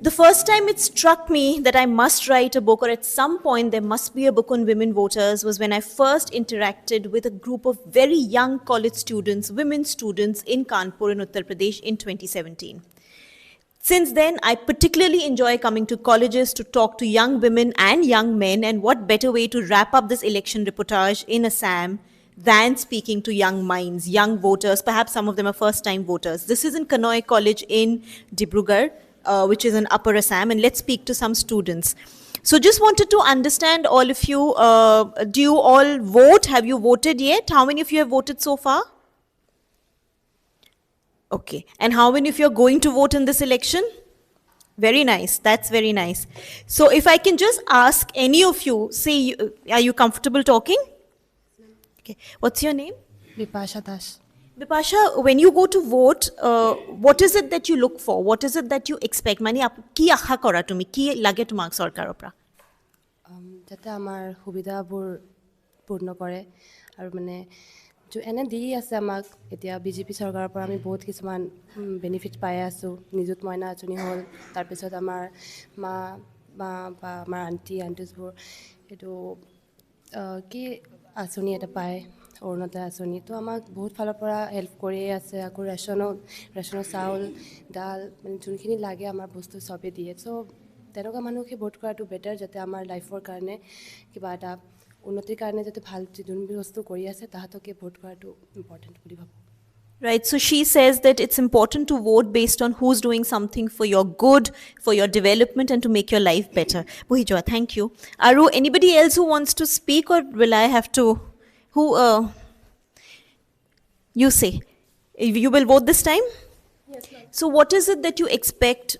The first time it struck me that I must write a book, or at some point there must be a book on women voters, was when I first interacted with a group of very young college students, women students in Kanpur in Uttar Pradesh in 2017. Since then, I particularly enjoy coming to colleges to talk to young women and young men, and what better way to wrap up this election reportage in Assam than speaking to young minds, young voters, perhaps some of them are first time voters. This is in Kanoi College in Dibrugarh, which is in Upper Assam, and let's speak to some students. So just wanted to understand all of you, do you all vote? Have you voted yet? How many of you have voted so far? Okay. And how many of you are going to vote in this election? Very nice. That's very nice. So if I can just ask any of you, say, are you comfortable talking? Okay. What's your name? Bipasha Das. Bipasha, when you go to vote, what is it that you look for? What is it that you expect? Mani ki akha kora tumi? Ki lage tumak sarkaৰৰ পৰা? যাতে আমাৰ সুবিধাবোৰ পূৰ্ণ কৰে আৰু মানে এনে দি আছে আমাক এতিয়া বিজেপি চৰকাৰৰ পৰা আমি বহুত কিছুমান বেনিফিট পাই আছোঁ নিযুত মইনা আঁচনি হ'ল তাৰপিছত আমাৰ মা বা আমাৰ আণ্টিজবোৰ এইটো কি আঁচনি এটা পায় অৰুণোদয় আঁচনি তো আমাক বহুত ফালৰ পৰা হেল্প কৰিয়ে আছে আকৌ ৰেচনৰ চাউল ডাল মানে যোনখিনি লাগে আমাৰ বস্তু চবেই দিয়ে চ' তেনেকুৱা মানুহকে ভোট কৰাটো বেটাৰ যাতে আমাৰ লাইফৰ কাৰণে কিবা এটা উন্নতিৰ কাৰণে যাতে ভাল যোন বস্তু কৰি আছে তাহাঁতকে ভোট কৰাটো ইম্পৰ্টেণ্ট বুলি ভাবোঁ Right, so she says that it's important to vote based on who's doing something for your good, for your development, and to make your life better. Bohijoa, thank you. Aru, anybody else who wants to speak, or will I have to? Who? You say. You will vote this time? Yes, ma'am. So what is it that you expect,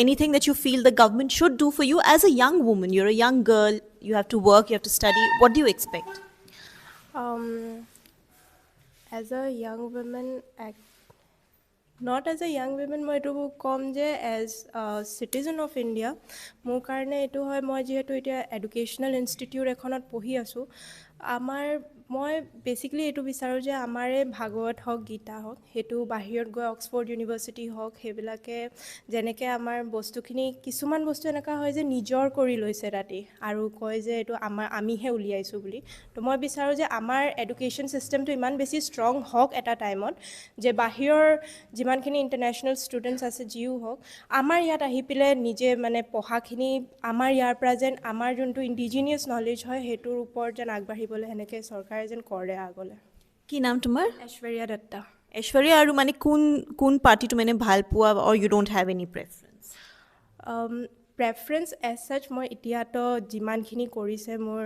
anything that you feel the government should do for you as a young woman? You're a young girl, you have to work, you have to study. What do you expect? As a young woman, not as a young woman, মই এইটো কম যে age citizen of India মোৰ কাৰণে এইটো হয় মই যিহেতু এতিয়া এডুকেশ্যনেল ইনষ্টিটিউট এখনত পঢ়ি আছোঁ মই বেচিকেলি এইটো বিচাৰোঁ যে আমাৰে ভাগৱত হওক গীতা হওক সেইটো বাহিৰত গৈ অক্সফৰ্ড ইউনিভাৰ্চিটি হওক সেইবিলাকে যেনেকৈ আমাৰ বস্তুখিনি কিছুমান বস্তু এনেকুৱা হয় যে নিজৰ কৰি লৈছে ৰাতি আৰু কয় যে এইটো আমিহে উলিয়াইছোঁ বুলি তো মই বিচাৰোঁ যে আমাৰ এডুকেশ্যন ছিষ্টেমটো ইমান বেছি ষ্ট্ৰং হওক এটা টাইমত যে বাহিৰৰ যিমানখিনি ইণ্টাৰনেশ্যনেল ষ্টুডেণ্টছ আছে যিও হওক আমাৰ ইয়াত আহি পেলাই নিজে মানে পঢ়াখিনি আমাৰ ইয়াৰ পৰা যেন আমাৰ যোনটো ইণ্ডিজিনিয়াছ নলেজ হয় সেইটোৰ ওপৰত যেন আগবাঢ়িবলৈ সেনেকৈ চৰকাৰে যেন কৰে আগলৈ কি নাম তোমাৰ ঐশ্বৰ্যা দত্তা ঐশ্বৰ্যা আৰু মানে কোন পাৰ্টিটো মানে ভাল পোৱা or you don't have any preference preference as such মই এতিয়াতো যিমানখিনি কৰিছে মোৰ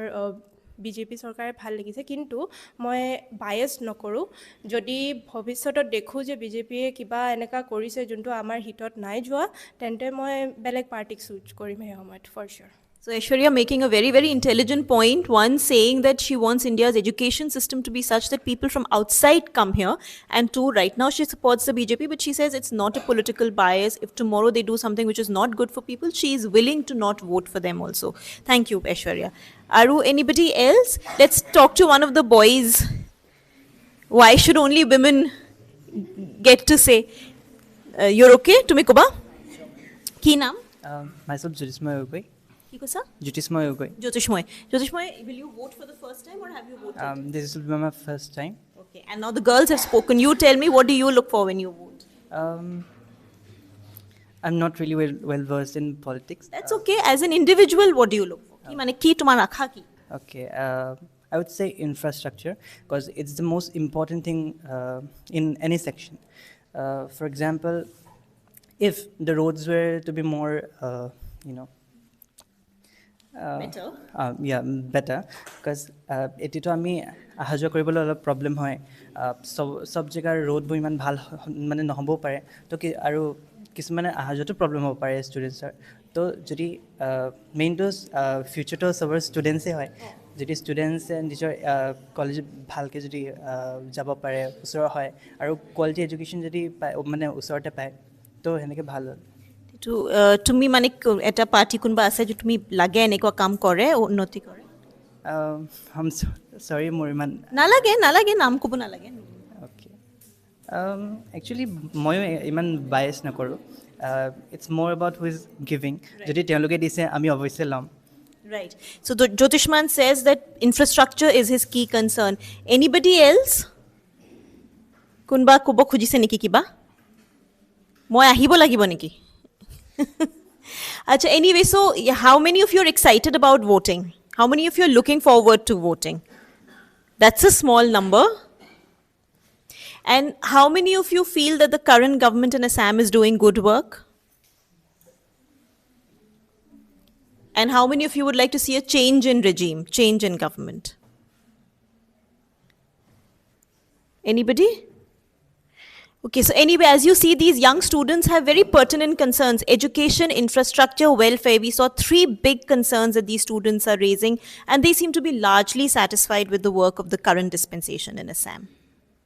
বিজেপি চৰকাৰে ভাল লাগিছে কিন্তু মই বায়াছ নকৰোঁ যদি ভৱিষ্যতত দেখোঁ যে বিজেপিয়ে কিবা এনেকুৱা কৰিছে যোনটো আমাৰ হিতত নাই যোৱা তেন্তে মই বেলেগ পাৰ্টিক চুজ কৰিম সেই সময়ত for sure So Aishwarya making a very, very intelligent point. One, saying that she wants India's education system to be such that people from outside come here. And two, right now she supports the BJP, but she says it's not a political bias. If tomorrow they do something which is not good for people, she is willing to not vote for them also. Thank you, Aishwarya. Aru, anybody else? Let's talk to one of the boys. Why should only women get to say? You're okay? Tumikuba? Ki naam? Myself, Jyotismoy Ogoi. Ki kosa? Jyotismoy Ogoi. Jyotismoy. Jyotismoy, will you vote for the first time or have you voted? This will be my first time. Okay, and now the girls have spoken. You tell me, what do you look for when you vote? I'm not really well versed in politics. That's okay. As an individual, what do you look for? Ki mane ki tumhara rakha ki? Okay, I would say infrastructure because it's the most important thing in any section. For example, if the roads were to be more, Better? Yeah, better because এতিয়াতো আমি অহা যোৱা কৰিবলৈ অলপ problem হয় চব জেগাৰ ৰোডবোৰ ইমান ভাল মানে নহ'বও পাৰে তো কি আৰু কিছুমানে অহা যোৱাটো প্ৰব্লেম হ'ব পাৰে ষ্টুডেণ্টছৰ তো যদি মেইনটো ফিউচাৰটো চবৰ ষ্টুডেণ্টছে হয় যদি ষ্টুডেণ্টছে নিজৰ কলেজত ভালকৈ যদি যাব পাৰে ওচৰৰ হয় আৰু কোৱালিটি এডুকেশ্যন যদি পায় মানে ওচৰতে পায় তো সেনেকৈ ভাল হ'ল তুমি মানে এটা পাৰ্টি কোনোবা আছে যে তুমি লাগে এনেকুৱা কাম কৰে উন্নতি কৰে চৰি মোৰ ইমান নালাগে নাম ক'ব নালাগে অ'কে একচুৱেলি ময়ো ইমান বায়াছ নকৰোঁ ইটছ মোৰ এবাউট হু ইজ গিভিং যদি তেওঁলোকে দিছে আমি অৱশ্যে ল'ম Right. So Jyotishman says that infrastructure is his key concern. Anybody else? Kunba kubo khujise niki kiba? Moi ahibo lagibo niki? Acha, anyway, so how many of you are excited about voting? How many of you are looking forward to voting? That's a small number. And how many of you feel that the current government in Assam is doing good work? And how many of you would like to see a change in regime, change in government? Anybody? Okay, so anyway, as you see, these young students have very pertinent concerns. Education, infrastructure, welfare. We saw 3 big concerns that these students are raising, and they seem to be largely satisfied with the work of the current dispensation in Assam.